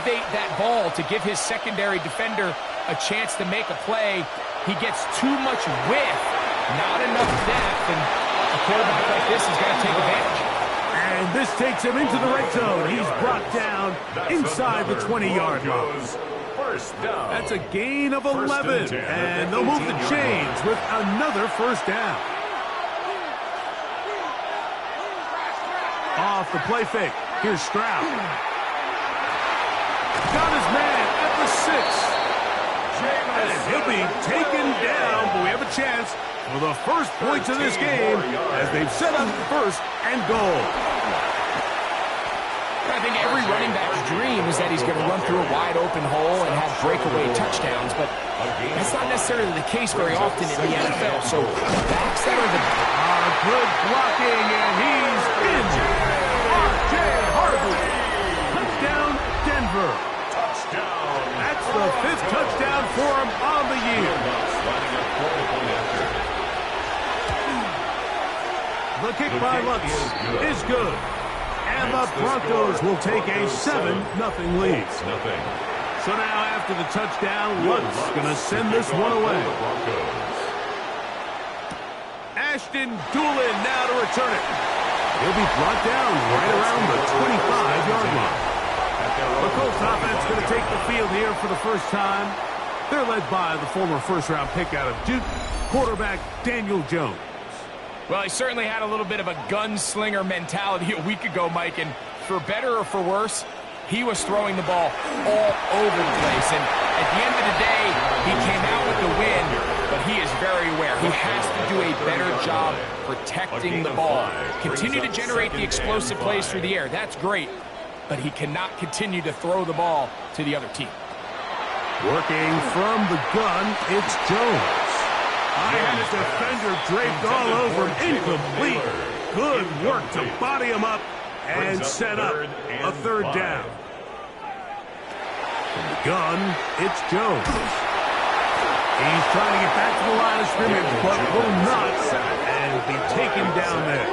elevate that ball to give his secondary defender a chance to make a play. He gets too much width, not enough depth, and a quarterback like this is going to take advantage. And this takes him into the red zone. He's brought down inside the 20-yard line. That's a gain of 11, and they'll move the chains with another first down. Off the play fake. Here's Stroud. Got his man at the 6. And he'll be taken down, but we have a chance for the first points of this game as they've set up first and goal. I think every running back's dream is that he's going to run through a wide open hole and have breakaway touchdowns, but that's not necessarily the case very often in the NFL. So backs that are the good blocking, and he's in. R.J. Harvey. Touchdown, Denver. That's the 5th touchdown for him on the year. The kick by Lutz is good. And the Broncos will take a 7-0 lead. So now after the touchdown, Lutz going to send this one away. Ashton Doolin now to return it. He'll be brought down right around the 25-yard line. The Colts offense going to take the field here for the first time. They're led by the former first-round pick out of Duke, quarterback Daniel Jones. Well, he certainly had a little bit of a gunslinger mentality a week ago, Mike, and for better or for worse, he was throwing the ball all over the place. And at the end of the day, he came out with the win, but he is very aware. He has to do a better job protecting the ball. Continue to generate the explosive plays through the air. That's great, but he cannot continue to throw the ball to the other team. Working from the gun, it's Jones. I had a defender draped all over him. Incomplete. Good work to body him up and set up a third down. From the gun, it's Jones. He's trying to get back to the line of scrimmage, but will not, and be taken down there.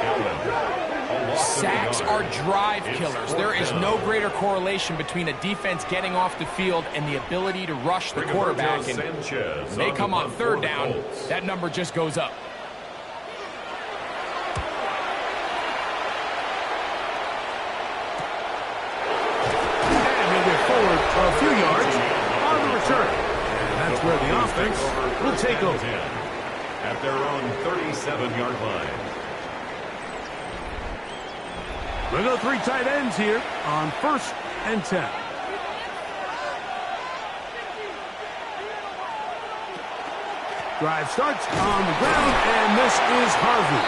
Sacks are drive killers. There is no greater correlation between a defense getting off the field and the ability to rush the quarterback. And when they come on third down, that number just goes up. And he'll get forward for a few yards on the return. And that's where the offense will take over. At their own 37-yard line. We'll go 3 tight ends here on 1st and 10. Drive starts on the ground, and this is Harvey.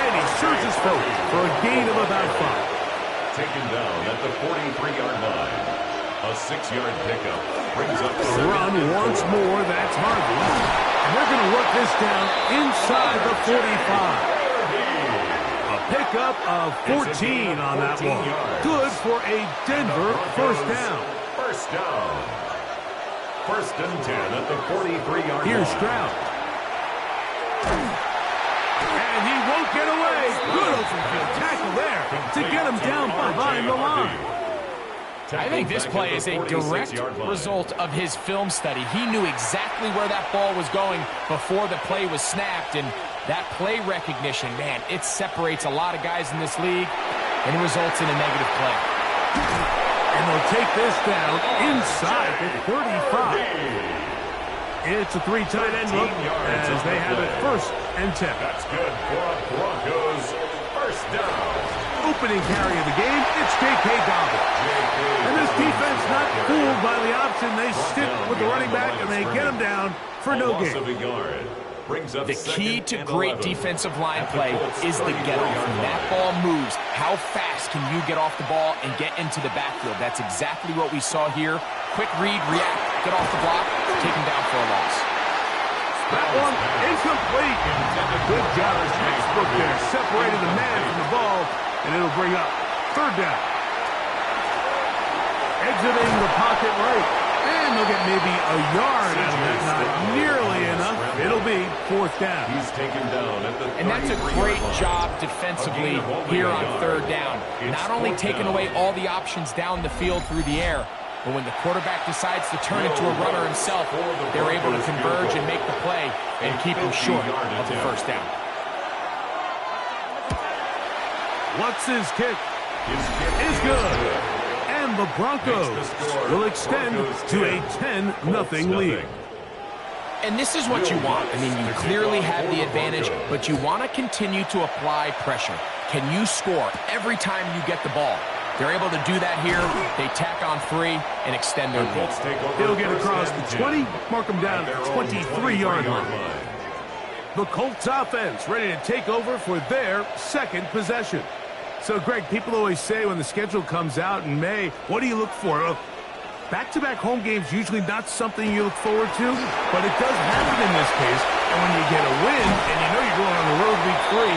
And he surges forward for a gain of about 5. Taken down at the 43-yard line. A 6-yard pickup brings up the run once more. That's Harvey. And they're going to work this down inside the 45. Pickup of 14 on that one. Good for a Denver first down. First down. 1st and 10 at the 43-yard line. Here's Stroud. And he won't get away. Good open field tackle there to get him down behind the line. I think this play is a direct result of his film study. He knew exactly where that ball was going before the play was snapped, and that play recognition, man, it separates a lot of guys in this league, and it results in a negative play. And they'll take this down inside the 35. It's a 3 tight end look as they have it 1st and 10. That's good for a Broncos first down. Opening carry of the game, it's J.K. Dobbins. And this defense not fooled by the option. They stick with the running back, and they get him down for no gain. The key to great defensive line play is the get-off. When that ball moves, how fast can you get off the ball and get into the backfield? That's exactly what we saw here. Quick read, react, get off the block, take him down for a loss. That one incomplete. Good job. Textbook there. Separated the man from the ball, and it'll bring up 3rd down. Exiting the pocket right. And they'll get maybe a yard out of it. Not nearly enough. It'll be 4th down. He's taken down at the And that's a great job defensively here on 3rd down. Not only taking away all the options down the field through the air, but when the quarterback decides to turn it to a runner himself, they're able to converge and make the play and keep him short of the 1st down. What's his kick? Is good. And the Broncos will extend to a 10-0 lead. And this is what you want. I mean, you clearly have the advantage, but you want to continue to apply pressure. Can you score every time you get the ball? They're able to do that here. They tack on 3 and extend their lead. They'll get across the 20, mark them down at the 23-yard line. The Colts offense ready to take over for their 2nd possession. So, Greg, people always say when the schedule comes out in May, what do you look for? Back-to-back home games usually not something you look forward to, but it does happen in this case. And when you get a win and you know you're going on the road week 3,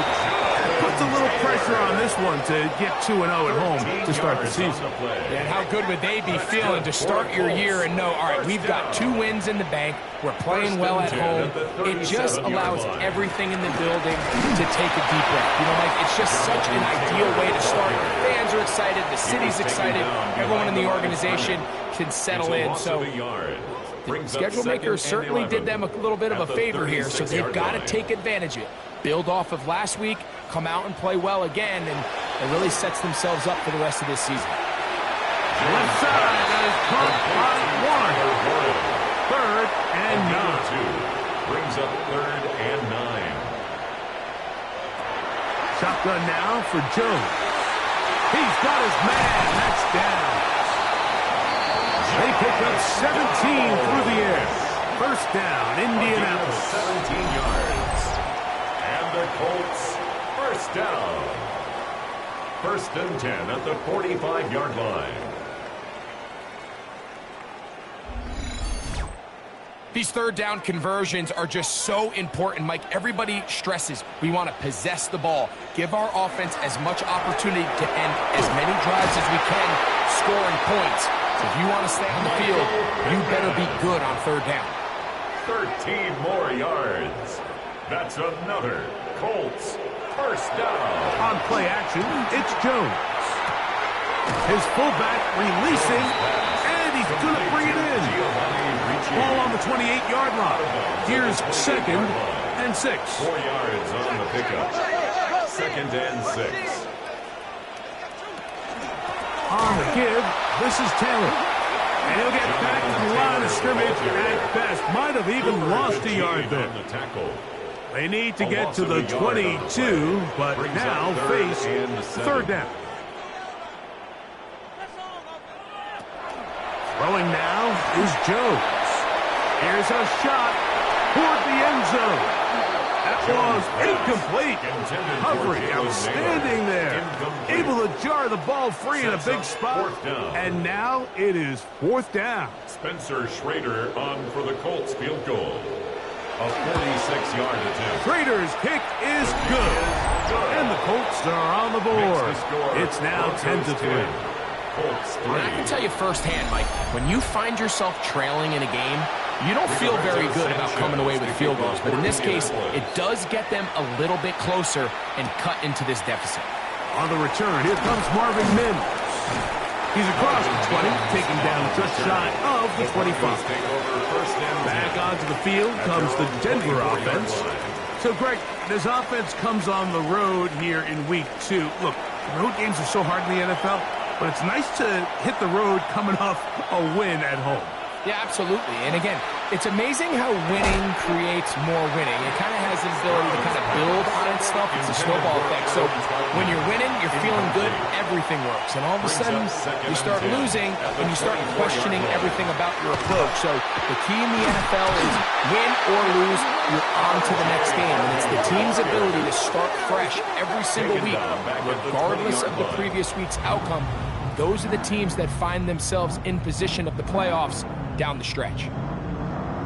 it puts a little pressure on this one to get 2-0 at home to start the season. And how good would they be feeling to start your year and know, all right, we've got 2 wins in the bank. We're playing well at home. It just allows everything in the building to take a deep breath. You know, like, it's just such an ideal way to start. The fans are excited. The city's excited. Everyone in the organization can settle in. So the schedule makers certainly did them a little bit of a favor here, so they've got to take advantage of it. Build off of last week, come out and play well again, and it really sets themselves up for the rest of this season. Left side, that is caught by 1. 3rd and 9. Brings up 3rd and 9. Shotgun now for Jones. He's got his man. That's down. They pick up 17 through the air. 1st down, Indianapolis. 17 yards. And the Colts, 1st down. 1st and 10 at the 45-yard line. These 3rd down conversions are just so important, Mike. Everybody stresses we want to possess the ball, give our offense as much opportunity to end as many drives as we can, scoring points. So if you want to stay on the field, you better be good on 3rd down. 13 more yards. That's another Colts 1st down. On play action, it's Jones. His fullback releasing, and he's going to bring it in. Ball on the 28-yard line. Here's 2nd and 6. 4 yards on the pickup. 2nd and 6. On the give, this is Taylor. And he'll get back to the line of scrimmage at best. Might have even lost a yard there. They need to get to the 22, but now face 3rd down. Throwing now is Jones. Here's a shot toward the end zone. That was incomplete. Coverage outstanding there. Able to jar the ball free in a big spot. And now it is 4th down. Spencer Schrader on for the Colts field goal. A 46-yard attempt. Schrader's kick is good. And the Colts are on the board. It's now 10-3. I can tell you firsthand, Mike, when you find yourself trailing in a game, you don't feel very good about coming away with field goals. But in this case, it does get them a little bit closer and cut into this deficit. On the return, here comes Marvin Mims. He's across the 20, taking down just shy of the 25. Back onto the field comes the Denver offense. So, Greg, this offense comes on the road here in week 2. Look, road games are so hard in the NFL, but it's nice to hit the road coming off a win at home. Yeah, absolutely. And again, it's amazing how winning creates more winning. It kind of has the ability to kind of build on itself. It's a snowball effect. So when you're winning, you're feeling good, everything works. And all of a sudden, you start losing, and you start questioning everything about your approach. So the key in the NFL is win or lose, you're on to the next game. And it's the team's ability to start fresh every single week, regardless of the previous week's outcome. Those are the teams that find themselves in position of the playoffs down the stretch.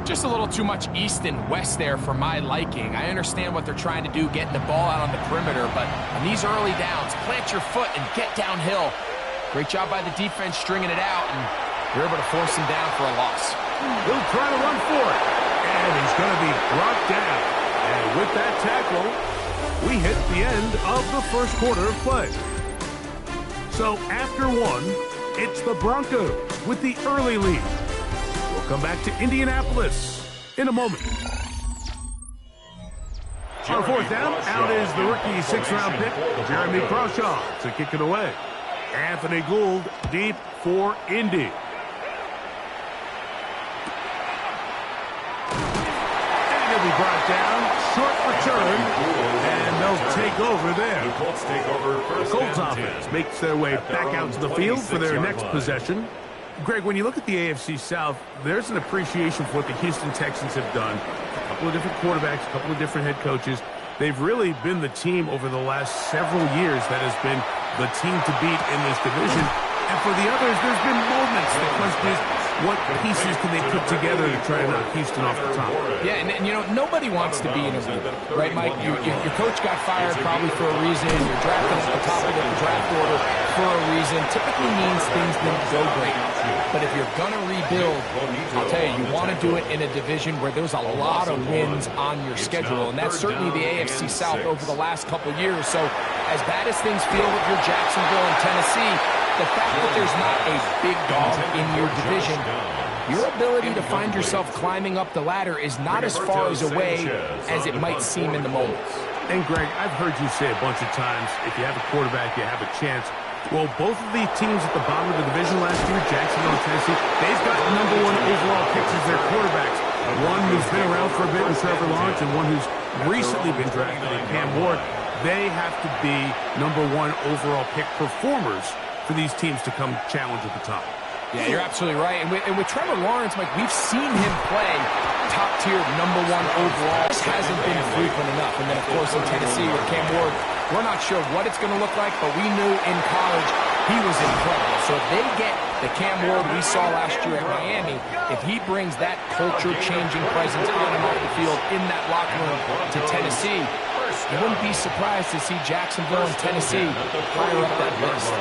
Just a little too much east and west there for my liking. I understand what they're trying to do, getting the ball out on the perimeter, but on these early downs, plant your foot and get downhill. Great job by the defense stringing it out, and You're able to force him down for a loss. He'll try to run for it. And he's going to be brought down. And with that tackle, we hit the end of the first quarter of play. So after one, it's the Broncos with the early lead. We'll come back to Indianapolis in a moment. On fourth down, out is the rookie sixth-round pick, Jeremy Crawshaw, to kick it away. Anthony Gould deep for Indy. And he'll be brought down. Short return, and they'll take over there. The Colts take over first. The Colts offense makes their way back out to the field for their next possession. Greg, when you look at the AFC South, there's an appreciation for what the Houston Texans have done. A couple of different quarterbacks, a couple of different head coaches. They've really been the team over the last several years that has been the team to beat in this division. And for the others, there's been moments. The question is, what pieces can they put together to try to knock Houston off the top? Yeah, and you know, nobody wants to be in a rebuild, right, Mike? Your coach got fired probably for a reason. You're drafted at the top of the draft order for a reason. Typically means things didn't go great. But if you're going to rebuild, I'll tell you, you want to do it in a division where there's a lot of wins on your schedule. And that's certainly the AFC South over the last couple of years. So as bad as things feel with your Jacksonville and Tennessee, the fact that there's not a big dog in your division, your ability to find yourself climbing up the ladder is not as far as away as it might seem in the moment. And Greg, I've heard you say a bunch of times, if you have a quarterback, you have a chance. Well, both of the teams at the bottom of the division last year, Jacksonville and Tennessee, they've got number one overall picks as their quarterbacks. One who's been around for a bit in Trevor Lawrence and one who's recently been drafted in Cam Ward. They have to be number one overall pick performers for these teams to come challenge at the top. Yeah, you're absolutely right. And with Trevor Lawrence, Mike, we've seen him play top-tier number one overall. This hasn't been frequent enough. And then, of course, in Tennessee with Cam Ward, we're not sure what it's going to look like, but we knew in college he was incredible. So if they get the Cam Ward we saw last year at Miami, if he brings that culture-changing presence on and off the field in that locker room to Tennessee, you wouldn't be surprised to see Jacksonville and Tennessee higher up that list.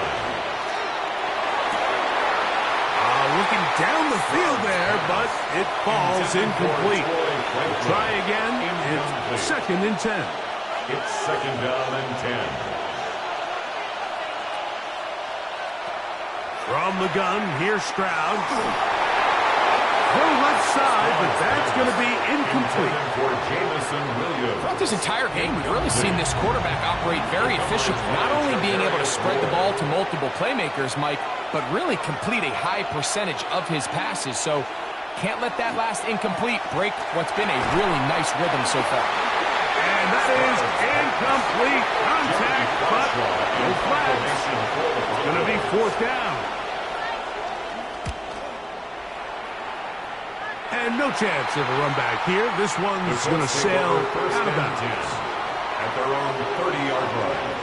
Looking down the field there, but it falls incomplete. Try again. It's second and 10. It's second down and 10. From the gun, here's Stroud. Go left side, but that's going to be incomplete. Throughout this entire game, we've really seen this quarterback operate very efficiently. Not only being able to spread the ball to multiple playmakers, Mike, but really complete a high percentage of his passes. So can't let that last incomplete break what's been a really nice rhythm so far. And that is incomplete contact, but no flags. It's going to be fourth down. And no chance of a run back here. This one's going to sail out of bounds. At their own 30-yard line.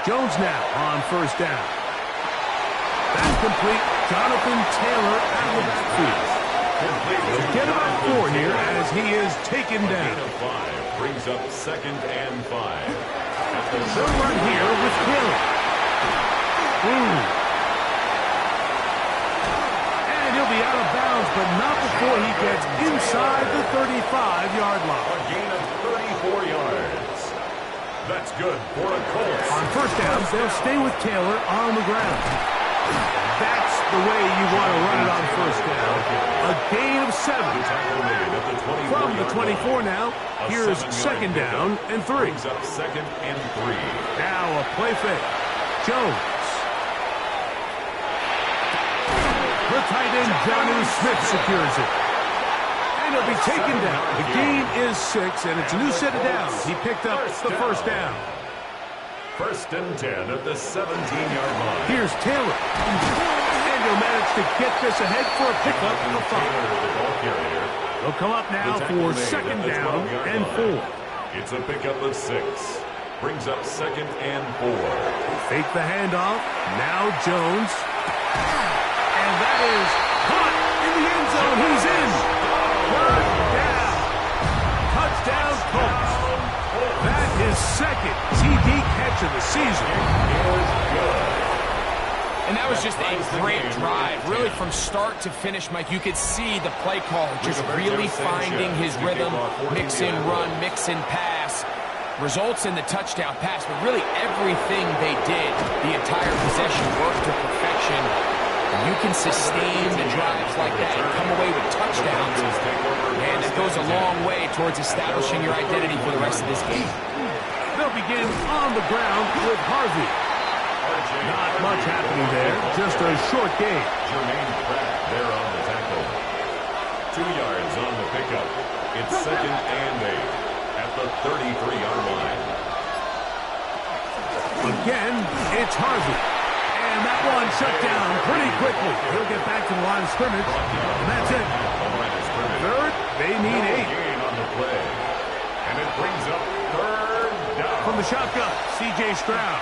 Jones now on first down. That's complete. Jonathan Taylor out of the backfield. He'll get about 4 here as he is taken down. Brings up second and 5. They'll run here with Taylor. And he'll be out of bounds, but not before he gets inside the 35-yard line. A gain of 34 yards. That's good for the Colts. On first downs, they'll stay with Taylor on the ground. That's the way you want to run it on first down. A gain of 7. From the 24 now, here's second down and 3. Brings up second and 3. Now a play fake. Jones. The tight end, Jonnu Smith, secures it. And he'll be taken down. The gain is 6, and it's a new set of downs. He picked up the first down. First and 10 at the 17-yard line. Here's Taylor. And he'll manage to get this ahead for a pickup of 5. He'll come up now for second down and 4. It's a pickup of 6. Brings up second and 4. Fake the handoff. Now Jones. And that is caught in the end zone. He's in. Touchdown, Colts. That is second TD catch of the season. And that was just a great drive. Really, from start to finish, Mike, you could see the play caller just really finding his rhythm, mix in run, mix in pass. Results in the touchdown pass, but really everything they did, the entire possession worked to perfection. You can sustain the drives like that and come away with touchdowns. And it goes a long way towards establishing your identity for the rest of this game. They'll begin on the ground with Harvey. Not much happening there, just a short gain. Jermaine Pratt there on the tackle. 2 yards on the pickup. It's 2nd and 8 at the 33-yard line. Again, it's Harvey. And that one shut down pretty quickly. He'll get back to the line of scrimmage. And that's it. Third, they need 8. Gain on the play. And it brings up 3rd down. From the shotgun, C.J. Stroud.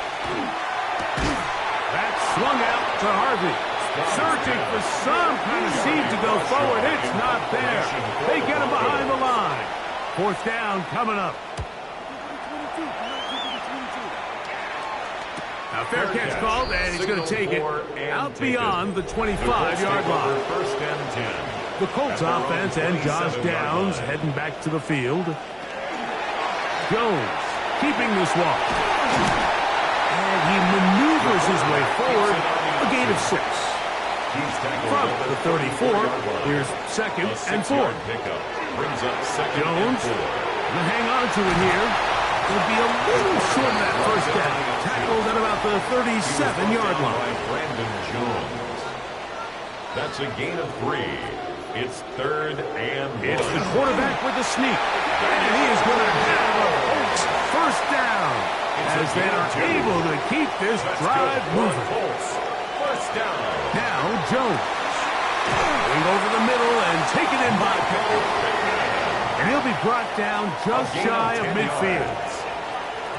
That's swung out to Harvey. Searching for some kind of seed to go forward. It's not there. They get him behind the line. 4th down coming up. Now fair catch called, and he's going to take it out beyond the 25-yard line. 1st and 10. The Colts offense and Josh Downs heading back to the field. Jones keeping this walk. And he maneuvers his way forward, a gain of 6. From the 34, here's 2nd and 4. Jones will hang on to it here. It'll be a little short of that 1st down. Tackled at about the 37-yard line. Brandon Jones. That's a gain of 3. It's 3rd and 1. It's the quarterback with the sneak. And he is going to have a Colts 1st down. As they are able to keep this drive moving. 1st down. Now Jones. Going over the middle and taken in by Pickett. And he'll be brought down just shy of midfield.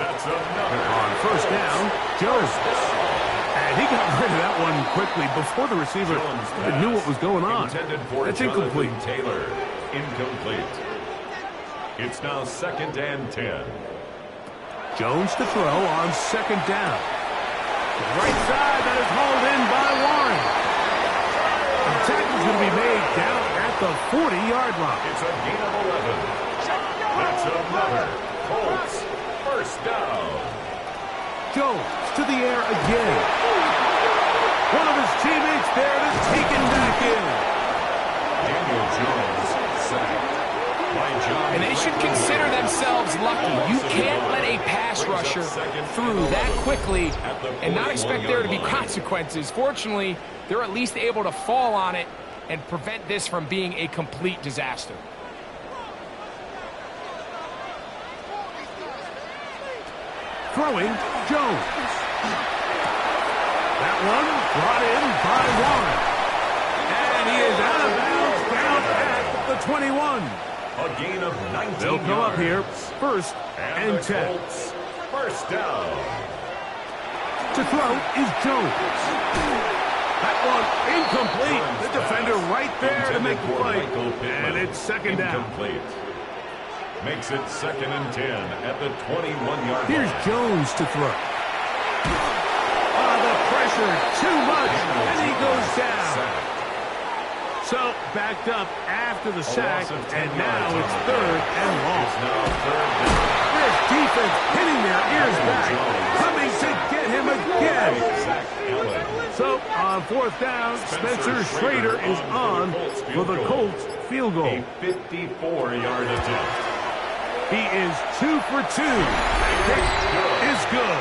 That's another. On 1st down, Jones. And he got rid of that one quickly before the receiver knew what was going on. That's incomplete. Taylor, incomplete. It's now 2nd and 10. Jones to throw on 2nd down. Right side, that is hauled in by Warren. The tackle's going to be made down at the 40-yard line. It's a gain of 11. That's another. Colts, 1st down. Jones to the air again. One of his teammates there to take him back in. Daniel Jones sacked by John. And they should consider themselves lucky. You can't let a pass rusher through that quickly and not expect there to be consequences. Fortunately, they're at least able to fall on it and prevent this from being a complete disaster. Throwing, Jones. That one brought in by Warren. And he is out of bounds down at the 21. A gain of 19 They'll come up here, 1st and 10. Colts, 1st down. To throw is Jones. That one incomplete. The defender right there to make the play. And it's 2nd down. Incomplete. Makes it 2nd and 10 at the 21-yard line. Here's Jones to throw. The pressure, too much, and he goes down. So, backed up after the sack, and now it's 3rd and long. This defense hitting their ears back, coming to get him again. So, on 4th down, Spencer Schrader is on for the Colts field goal. A 54-yard attempt. He is 2 for 2. Kick is good.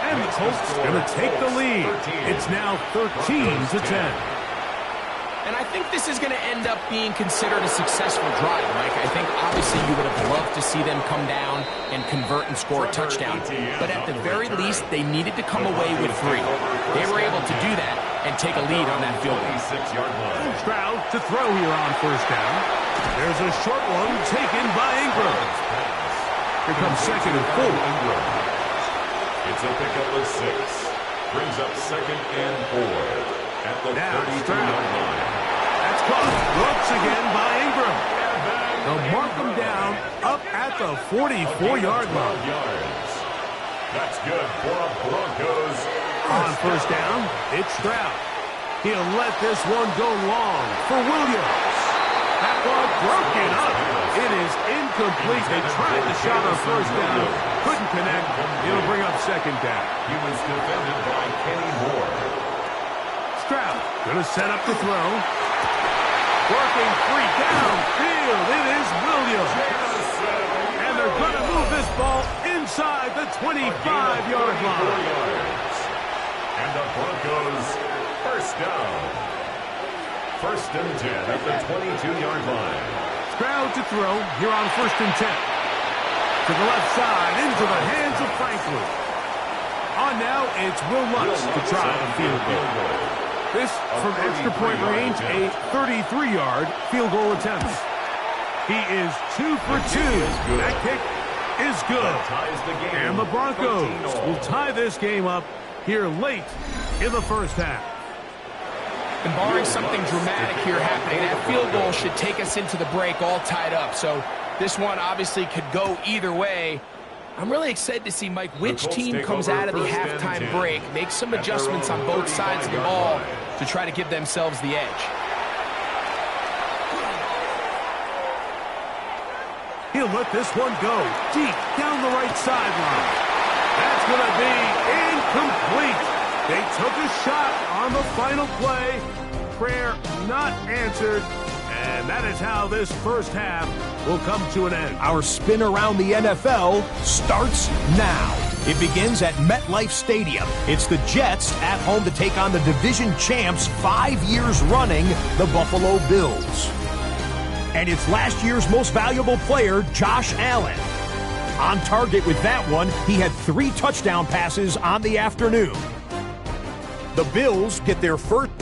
And the Colts going to take the lead. It's now 13 to 10. And I think this is going to end up being considered a successful drive, Mike. I think obviously you would have loved to see them come down and convert and score a touchdown. But at the very least, they needed to come away with 3. They were able to do that and take a lead on that field goal. Stroud to throw here on 1st down. There's a short one taken by Ingram. Here comes 2nd and 4. It's a pickup of 6. Brings up 2nd and 4. At the 32-yard line. That's caught once again by Ingram. They'll mark him down up at the 44-yard line. That's good for a Broncos On first down, it's Stroud. He'll let this one go long for Williams. That ball broken up. It is incomplete. They tried the shot on first down. Couldn't connect. It'll bring up second down. He was defended by Kenny Moore. Stroud going to set up the throw. Working free downfield. It is Williams. And they're going to move this ball inside the 25-yard line. And the Broncos first down. First and 10 at the 22-yard line. Stroud to throw here on first and 10. To the left side, into the hands of Franklin. On now, it's Will Lutz to try the field goal. This from extra point range, a 33-yard field goal attempt. He is 2 for 2. That kick is good. And the Broncos will tie this game up here late in the first half. And barring something dramatic here happening, that field goal should take us into the break all tied up. So this one obviously could go either way. I'm really excited to see, Mike, which team comes out of the halftime break, make some adjustments on both sides of the ball to try to give themselves the edge. He'll let this one go deep down the right sideline. That's going to be incomplete. They took a shot on the final play. Prayer not answered. And that is how this first half will come to an end. Our spin around the NFL starts now. It begins at MetLife Stadium. It's the Jets at home to take on the division champs 5 years running, the Buffalo Bills. And it's last year's most valuable player, Josh Allen. On target with that one, he had 3 touchdown passes on the afternoon. The Bills get their first...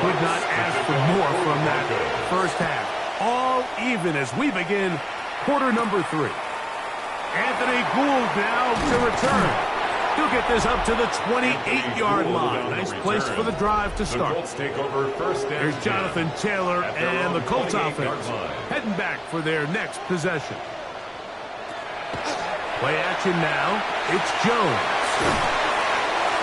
Could not ask for more from that first half. All even as we begin quarter number 3. Anthony Gould now to return. He'll get this up to the 28-yard line. Nice place for the drive to start. There's Jonathan Taylor and the Colts offense heading back for their next possession. Play action now. It's Jones.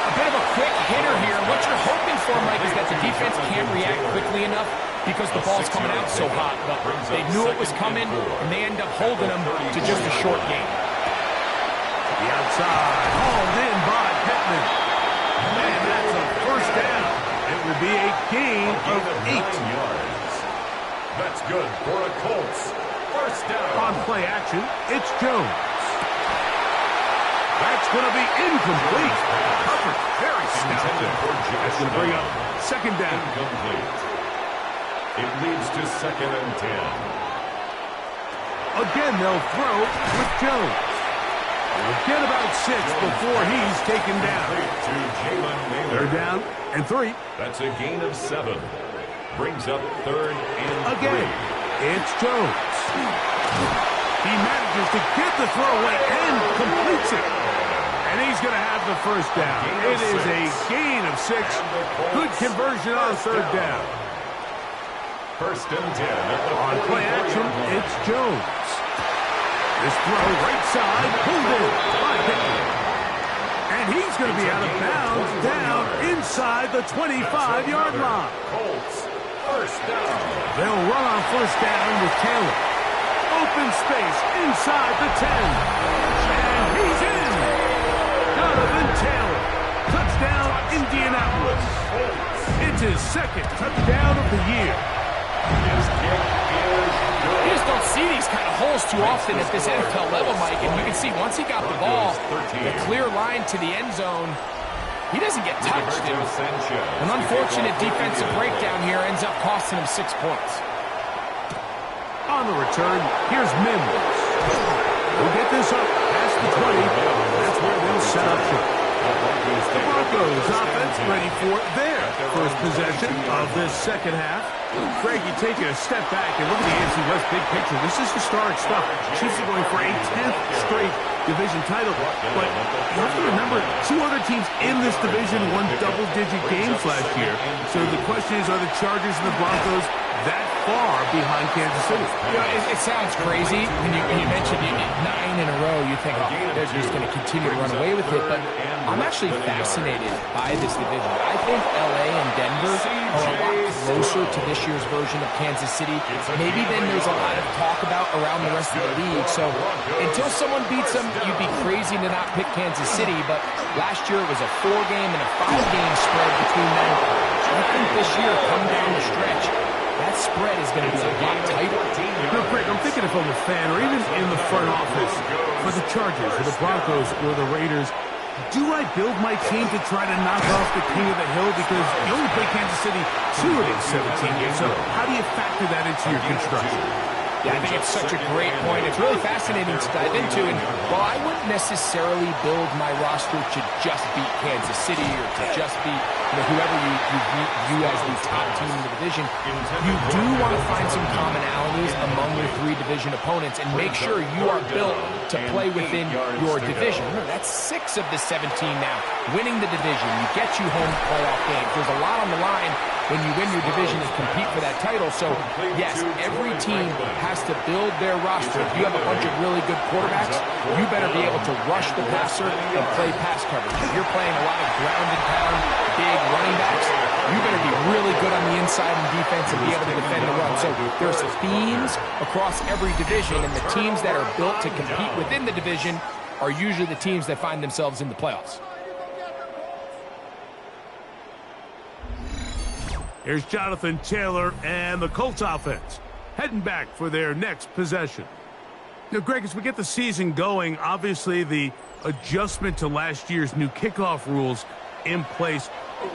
A bit of a quick hitter here. What you're hoping for, Mike, is that the defense can't react quickly enough because the ball's coming out so hot. But they knew it was coming, and they end up holding them to just a short game. The outside, hauled in by Pittman. And that's a first down. It will be a gain of 8 yards. That's good for the Colts. First down. On play action, it's Jones. That's going to be incomplete. Covered very stout. That's going to bring up second down. Incomplete. It leads to second and 10. Again, they'll throw with Jones. We'll get about 6 before he's taken down. They're down and 3. That's a gain of 7. Brings up third and 3. Again, it's Jones. He manages to get the throw away and completes it. And he's going to have the first down. It is a gain of 6. Good conversion on third down. First and 10. On play action, it's Jones. This throw right side, pulled in by Pittman. And he's going to be out of bounds down inside the 25-yard line. Colts, first down. They'll run on first down with Taylor. Open space inside the 10. And he's in. Jonathan Taylor. Touchdown, Indianapolis. It's his second touchdown of the year. His kick is good. You just don't see these kind of holes too often at this NFL level, Mike. And you can see once he got the ball, the clear line to the end zone, he doesn't get touched. An unfortunate defensive breakdown here ends up costing him 6 points. On the return, here's Mims. We'll get this up past the 20. That's where they'll set up shop. The Broncos offense ready for their first possession of this second half. Greg, you take a step back and look at the NFC West big picture. This is historic stuff. Chiefs are going for a 10th straight division title. But you have to remember, 2 other teams in this division won double-digit games last year. So the question is, are the Chargers and the Broncos that far behind Kansas City? You know, it sounds crazy when you mentioned 9 in a row. You think, oh, they're just going to continue to run away with it. But I'm actually fascinated by this division. I think LA and Denver are a lot closer to this year's version of Kansas City. Maybe then there's a lot of talk about around the rest of the league. So until someone beats them, you'd be crazy to not pick Kansas City. But last year it was a 4-game and a 5-game spread between them. I think this year, come down the stretch, that spread is going to be a lot tighter. No, Greg, I'm thinking if I'm a fan or even in the front office for the Chargers or the Broncos or the Raiders, do I build my team to try to knock off the king of the hill? Because you only play Kansas City 2 of these 17 games. So how do you factor that into your construction? Yeah, I think it's such a great point. It's really fascinating to dive into. And while I wouldn't necessarily build my roster to just beat Kansas City or to just beat whoever you view as the top team in the division, you do want to find some commonalities among your 3 division opponents and make sure you are built to play within your division. Remember, that's 6 of the 17 now. Winning the division, you get you home playoff games. There's a lot on the line when you win your division and compete for that title. So, yes, every team has to build their roster. If you have a bunch of really good quarterbacks, you better be able to rush the passer and play pass coverage. If you're playing a lot of ground and pound, big running backs, you better be really good on the inside in defense and be able to defend the run. So there's themes across every division, and the teams that are built to compete within the division are usually the teams that find themselves in the playoffs. Here's Jonathan Taylor and the Colts offense heading back for their next possession. Now, Greg, as we get the season going, obviously the adjustment to last year's new kickoff rules in place.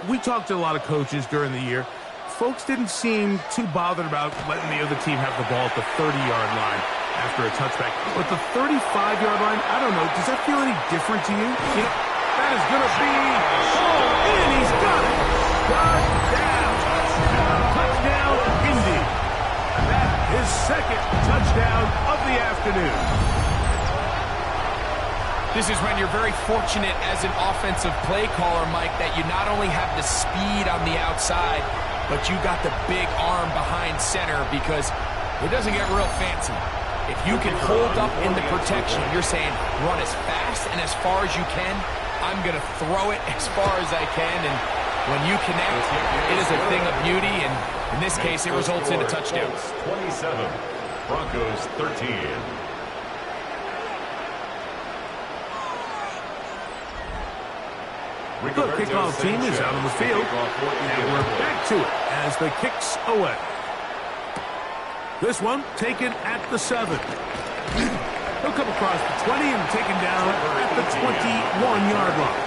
We talked to a lot of coaches during the year. Folks didn't seem too bothered about letting the other team have the ball at the 30-yard line after a touchback. But the 35-yard line, I don't know, does that feel any different to you? You know, that is going to be pulled in. He's got it. Touchdown. Touchdown, Indy. That is second touchdown of the afternoon. This is when you're very fortunate as an offensive play caller, Mike, that you not only have the speed on the outside, but you got the big arm behind center, because it doesn't get real fancy. If you can hold up in the protection, you're saying run as fast and as far as you can. I'm going to throw it as far as I can, and when you connect, it is a thing of beauty, and in this case, it results in a touchdown. 27, Broncos 13. The kickoff team is out on the field, and we're back to it as the kick's away. This one taken at the 7. He'll come across the 20 and taken down at the 21-yard line.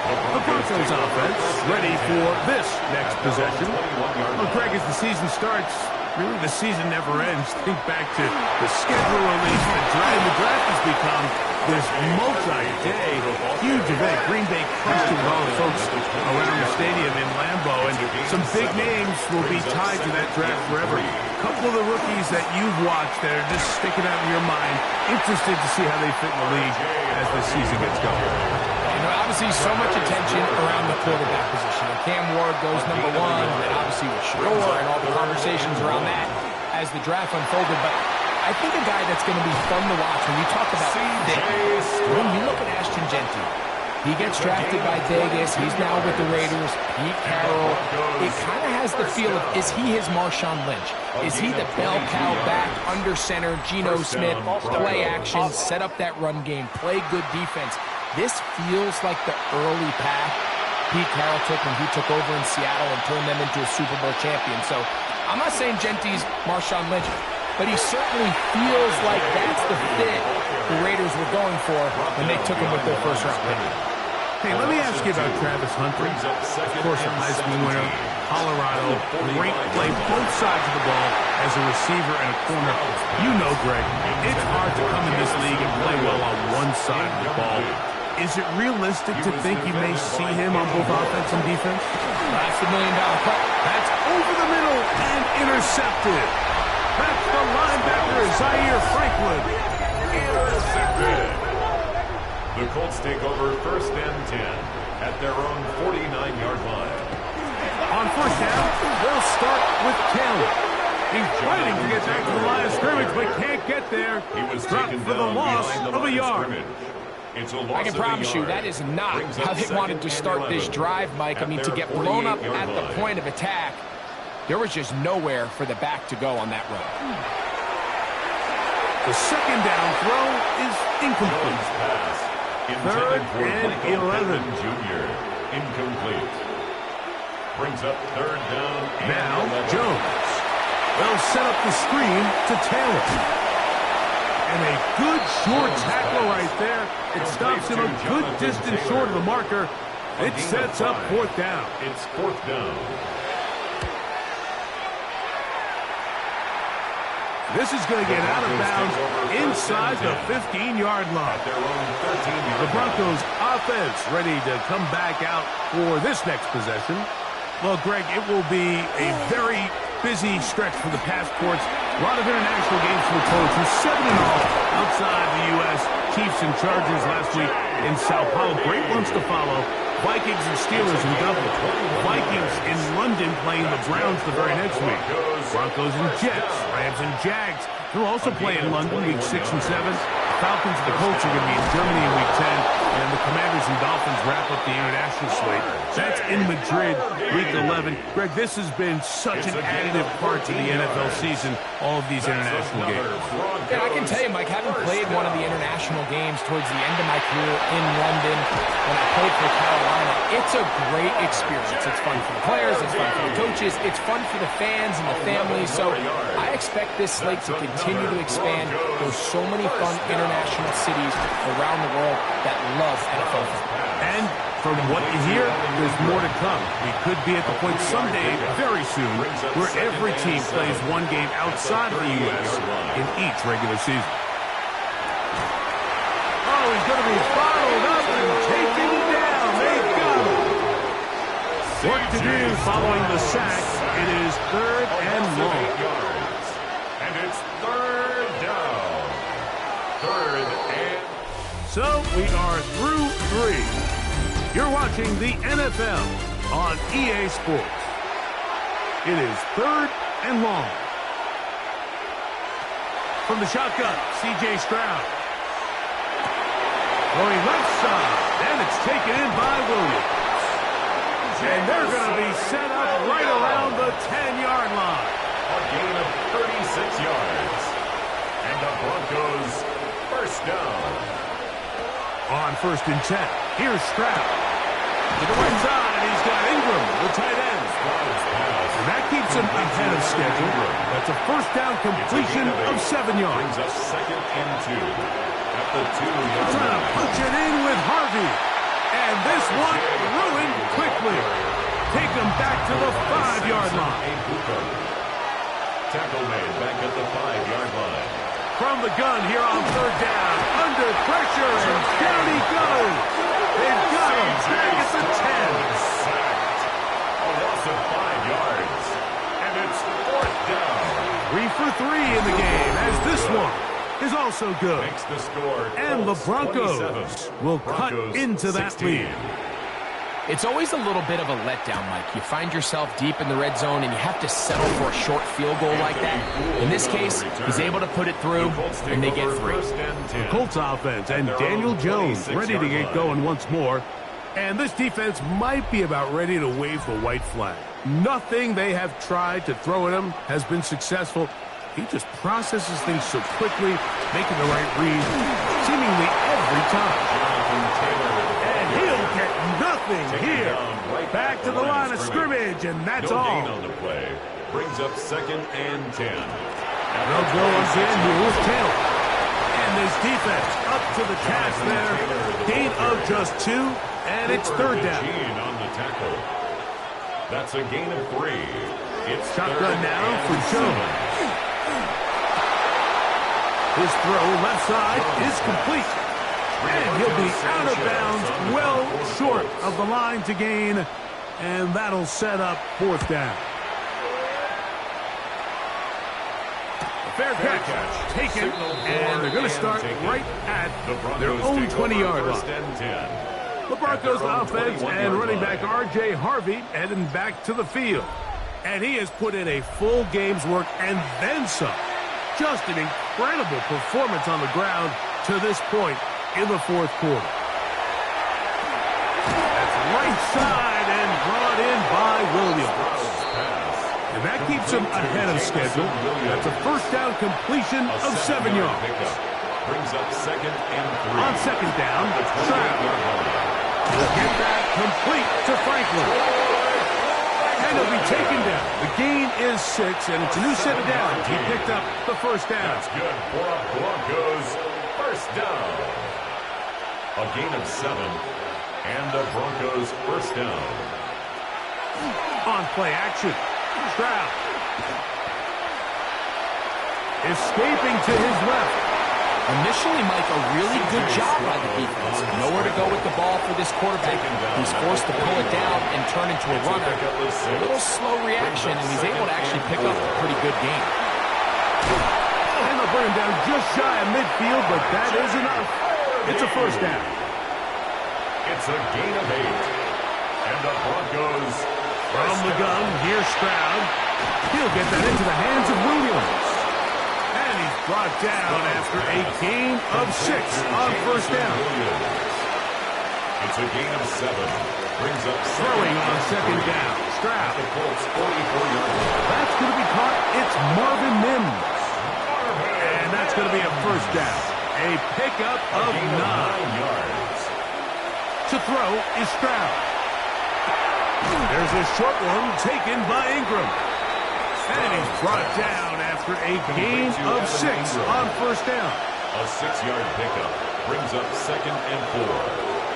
The Broncos offense ready for this next possession. Well, Greg, as the season starts, really the season never ends. Think back to the schedule release, the draft. The draft has become this multi-day, huge event. Green Bay crushed it with all the folks around the stadium in Lambeau, and some big names will be tied to that draft forever. A couple of the rookies that you've watched that are just sticking out in your mind, interested to see how they fit in the league as the season gets going. Obviously, so much attention around the quarterback position. And Cam Ward goes number 1, and obviously with Shador and all the conversations around that as the draft unfolded. But I think a guy that's going to be fun to watch when you talk about fit, when you look at Ashton Genty, he gets drafted by Vegas. He's now with the Raiders. Pete Carroll. It kind of has the feel of, is he his Marshawn Lynch? Is he the bell cow back, under center, Geno Smith, play action, set up that run game, play good defense? This feels like the early path Pete Carroll took when he took over in Seattle and turned them into a Super Bowl champion. So I'm not saying Genty's Marshawn Lynch, but he certainly feels like that's the fit the Raiders were going for when they took him with their first-round pick. Hey, let me ask you about Travis Hunter. Of course, a Heisman winner, Colorado, great play, both sides of the ball as a receiver and a corner. You know, Greg, it's hard to come in this league and play well on one side of the ball. Is it realistic to think you may see him on both offense and defense? That's the million-dollar question. That's over the middle and intercepted. That's the linebacker, Zaire Franklin. Intercepted. The Colts take over 1st and 10 at their own 49-yard line. On 1st down, they'll start with Taylor. He's fighting to get back to the line of scrimmage, but can't get there. He was dropped taken for the down loss behind the of a line yard. scrimmage. It's a loss I can of a promise you yard. that is not Brings how up they wanted to 2nd and start this 11 drive, Mike. I at mean, to their get blown up 48-yard at the line. point of attack, there was just nowhere for the back to go on that run. The 2nd down throw is incomplete. Jones' pass. 3rd For and Michael 11. Pittman Jr. Incomplete. Brings up 3rd down and Now 11. Jones. They'll set up the screen to Taylor. And a good short tackle right there. It stops him a good distance short of the marker. It sets up 4th down. It's 4th down. This is going to get out of bounds inside the 15-yard line. At their own 13-yard The Broncos offense ready to come back out for this next possession. Well, Greg, it will be a very busy stretch for the passports. A lot of international games for the Colts, who's 7-0 outside the U.S. Chiefs and Chargers last week in Sao Paulo. Great ones to follow. Vikings and Steelers in Dublin. Vikings in London playing the Browns the very next week. Broncos and Jets. Rams and Jags. They'll also play in London week 6 and 7. Falcons and the Colts are going to be in Germany in week 10. And the Commanders and Dolphins wrap up the international slate. That's in Madrid week 11. Greg, this has been such an additive part to the NFL season, all of these international games. Yeah, I can tell you, Mike, having played one of the international games towards the end of my career in London when I played for Carolina, it's a great experience. It's fun for the players, it's fun for the coaches, it's fun for the fans and the families. So I expect this slate to continue to expand. There's so many fun international cities around the world that love NFL football. And from what you hear, there's more to come. We could be at the point someday, very soon, where every team plays one game outside of the U.S. in each regular season. Oh, he's going to be followed up and taken down. They got him. Work to do following the sack. It is 3rd and long. And it's 3rd down. 3rd and... So we are through 3. You're watching the NFL on EA Sports. It is 3rd and long. From the shotgun, C.J. Stroud. Going left side, and it's taken in by Williams. And they're going to be set up right around the 10-yard line. A gain of 36 yards. And the Broncos 1st down. On 1st and 10, here's Stroud. To the right side, he's got Ingram, the tight end. And that keeps him ahead of schedule. That's a 1st down completion of 7 yards. Brings us 2nd and 2 at the 2-yard Trying to punch it in with Harvey. And this one ruined quickly. Take him back to the 5-yard line. Tackle made back at the 5-yard line. From the gun here on 3rd down. Under pressure, and down he goes. They've got him back at the 10. Sacked. A loss of 5 yards. And it's 4th down. 3 for 3 in the game, as this one is also good. Makes the score. And the Colts Broncos 27, will Broncos cut into that 16. lead. It's always a little bit of a letdown, Mike. You find yourself deep in the red zone, and you have to settle for a short field goal like that. In this case, he's able to put it through, and they get 3. The Colts offense and Daniel Jones ready to get going once more. And this defense might be about ready to wave the white flag. Nothing they have tried to throw at him has been successful. He just processes things so quickly, making the right read seemingly every time. And he'll get nothing here. Back to the line of scrimmage, and that's no all. gain on the play. Brings up 2nd and 10. They'll go again here with Taylor. And this defense up to the task there. Gain of just 2, and it's 3rd down. On the tackle. That's a gain of 3. It's Shotgun now for Jones. His throw left side is complete. And he'll be out of bounds, well short of the line to gain. And that'll set up 4th down. fair catch. Taken, and they're going to start right at their own 20-yard line. The Broncos offense and running back R.J. Harvey heading back to the field. And he has put in a full game's work and then some. Just an incredible performance on the ground to this point in the fourth quarter. That's right side and brought in by Williams. And that keeps him ahead of schedule. That's a first down completion of 7 yards. Brings up second and 3. On second down, Stroud. He'll get that complete to Franklin. And he'll be taken down. The gain is 6, and it's a new set of downs. He picked up the first down. That's good for a Broncos first down. A gain of 7, and the Broncos first down. On play action, Stroud. Escaping to his left. Initially, Mike, a really good job by the defense. Nowhere to go with the ball for this quarterback. He's forced to pull it down and turn into a runner. A little slow reaction, and he's able to actually pick up a pretty good game. And they'll bring him down just shy of midfield, but that is enough. It's a first down. It's a gain of 8. And the Broncos from the gun, here's Stroud. He'll get that into the hands of Williams. And he's brought down after a gain of 6 on first down. It's a gain of 7. Brings up throwing on second down. Stroud. The Colts 44-yard line. That's going to be caught. It's Marvin Mims. And that's going to be a first down. A pickup of 9 yards. To throw is Stroud. There's a short one taken by Ingram. And he's brought down after a gain of 6 on first down. A 6-yard pickup brings up second and 4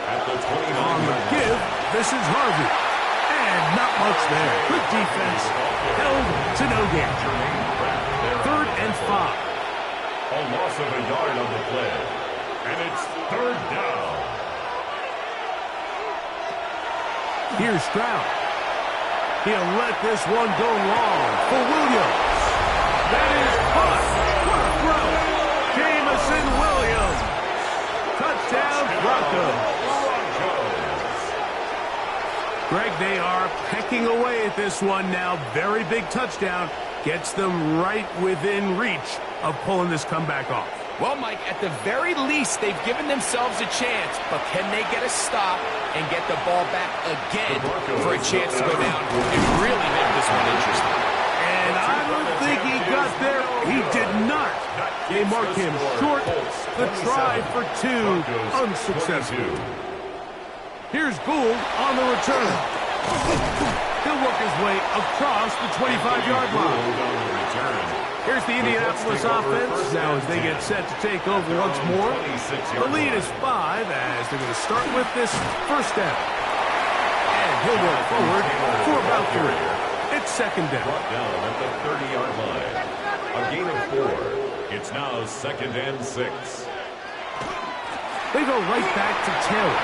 at the 29. On the give, this is Harvey. And not much there. Good defense. Held to no gain. Third and 5. A loss of a yard on the play. And it's third down. Here's Stroud. He'll let this one go long for Williams. That is caught. What a throw. Jamison Williams. Touchdown, Broncos. Greg, they are pecking away at this one now. Very big touchdown. Gets them right within reach of pulling this comeback off. Well, Mike, at the very least, they've given themselves a chance, but can they get a stop and get the ball back again for a chance to go down and really make this one interesting? And I don't think he got there. He did not. They marked him short. The try for 2 unsuccessful. Here's Gould on the return. He'll work his way across the 25-yard line. Here's the Indianapolis offense. Now as they get set to take over once more. The lead is 5 as they're going to start with this first down. And he'll work forward for about 3. It's second down. Brought down at the 30-yard line. A gain of 4. It's now second and 6. They go right back to Taylor.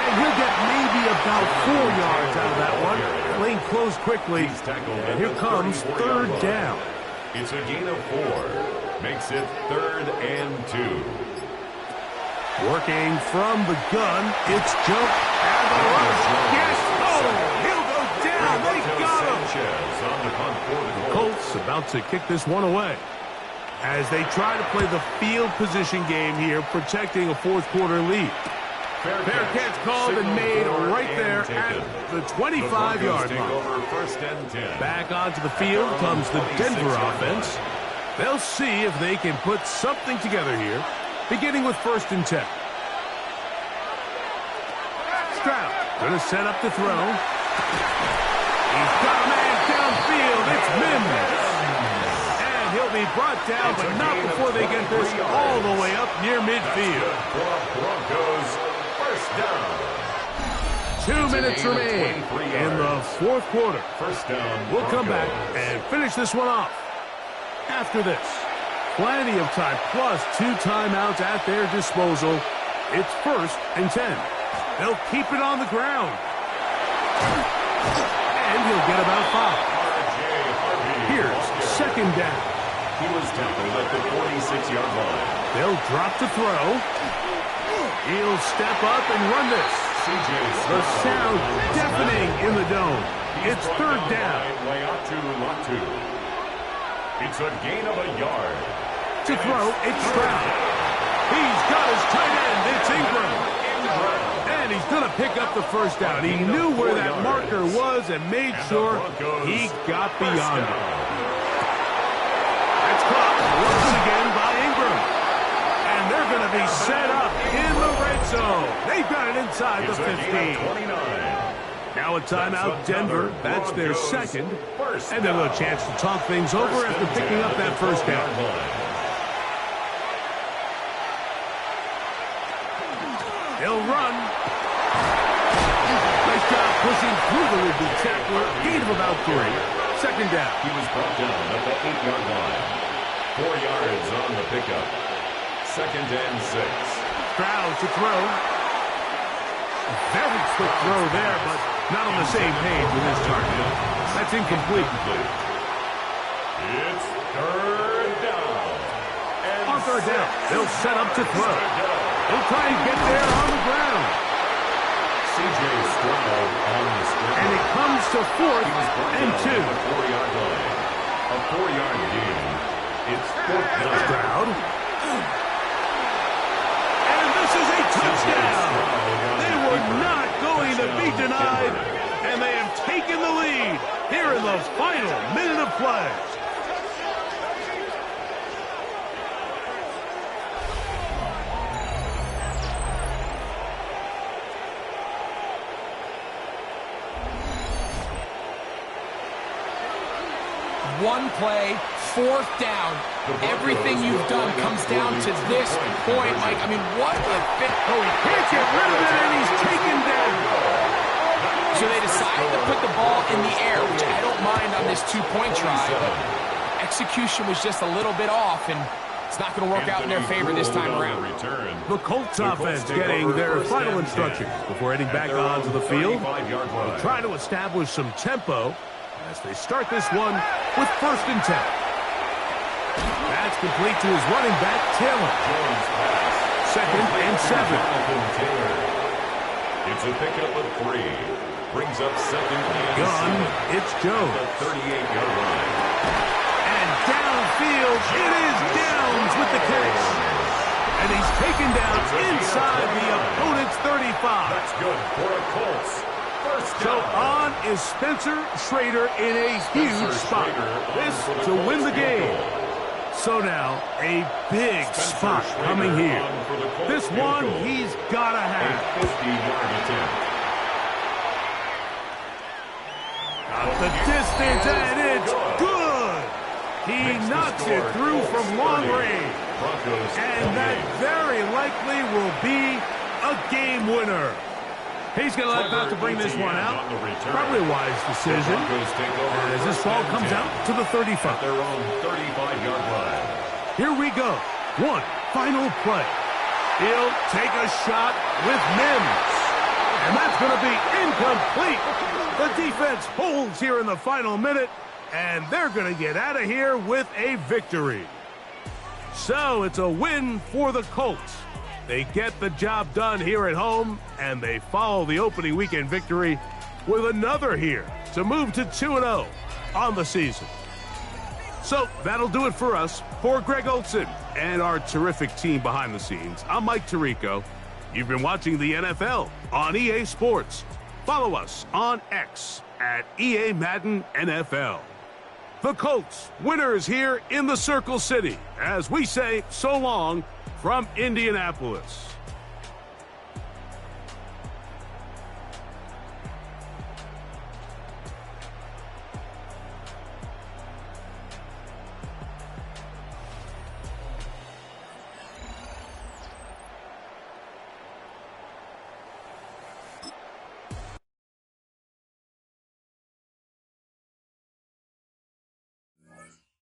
And he'll get maybe about 4 yards out of that one. Lane closed quickly. And here comes third down. It's a gain of 4. Makes it third and 2. Working from the gun. It's jump and the rush. Yes! Oh! He'll go down. They got him. The Colts about to kick this one away. As they try to play the field position game here, protecting a fourth quarter lead. Fair catch called and made right there at the 25-yard line. First and 10. Back onto the field comes the Denver offense. They'll see if they can put something together here, beginning with first and 10. Stroud going to set up the throw. He's got a man downfield. It's Mims. And he'll be brought down, but not before they get this all the way up near midfield. Broncos. Down. 2 minutes remain in the fourth quarter. First down. We'll come back and finish this one off. After this, plenty of time, plus 2 timeouts at their disposal. It's first and 10. They'll keep it on the ground. And he'll get about 5. Here's second down. He was tackled at the 46-yard line. They'll drop to throw. He'll step up and run this. The sound deafening in the dome. It's third down. It's a gain of a yard. To throw, it's Stroud. He's got his tight end. It's Ingram. And he's going to pick up the first down. He knew where that marker was and made sure he got beyond it. That's caught once again by Ingram. And they're going to be set up in the red zone. They've got it inside the 15. Now a timeout, Denver. That's their second. And they'll have a chance to talk things over after picking up that first down. He'll run. Nice job pushing through the would-be tackler. Gain of about 3. Second down. He was brought down at the 8-yard line. 4 yards on the pickup. Second and 6. Stroud to throw. Very quick throw there, but not on the same page with his target. That's incomplete. It's third down. On third down, they'll set up to throw. He'll try and get there on the ground. C.J. Stroud on the screen. And it comes to 4th and 2. 4-yard line. A 4-yard gain. It's fourth down. Stroud. And this is a touchdown. They were not going to be denied, and they have taken the lead here in the final minute of play. One play, fourth down. Everything you've done comes down to this point, Mike. I mean, what a fit. Oh, he can't get rid of it, and he's taken down. So they decided to put the ball in the air, which I don't mind on this two-point try, but execution was just a little bit off, and it's not going to work out in their favor this time around. The Colts offense getting their final instructions before heading back onto the field. They'll try to establish some tempo as they start this one with 1st and 10. That's complete to his running back, Taylor. Second and 7. It's a pickup of 3. Brings up second and Gun, it's Jones. The 38-yard line. And downfield, it is Downs with the catch. And he's taken down inside the opponent's 35. That's good for a Colts. So on is Spencer Schrader in a huge spot. This to win the game. So now a big spot coming here. This one he's got to have. 50-yard attempt. Got the distance, and it's good. He knocks it through from long range. And that very likely will be a game winner. He's going to about to bring this one out. Probably a wise decision. As this ball comes out to the 35. Their own 35-yard line. Here we go. One final play. He'll take a shot with Mims. And that's going to be incomplete. The defense holds here in the final minute, and they're going to get out of here with a victory. So it's a win for the Colts. They get the job done here at home, and they follow the opening weekend victory with another here to move to 2-0 on the season. So that'll do it for us. For Greg Olson and our terrific team behind the scenes, I'm Mike Tirico. You've been watching the NFL on EA Sports. Follow us on X at EA Madden NFL. The Colts, winners here in the Circle City, as we say so long from Indianapolis.